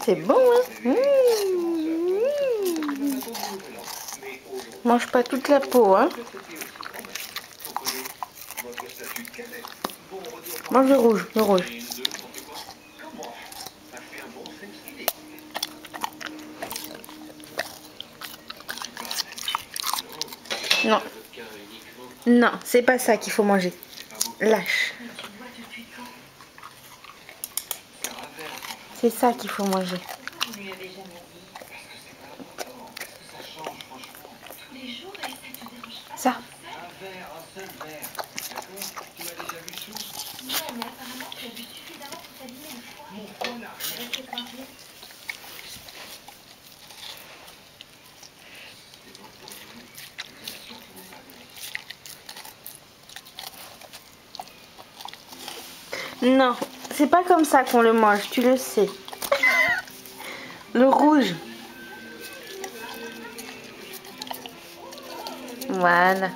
C'est bon, hein? Mange pas toute la peau, hein? Mange le rouge, le rouge. Non. Non, c'est pas ça qu'il faut manger. Lâche. C'est ça qu'il faut manger. Ça. Non, c'est pas comme ça qu'on le mange, tu le sais. Le rouge. Voilà.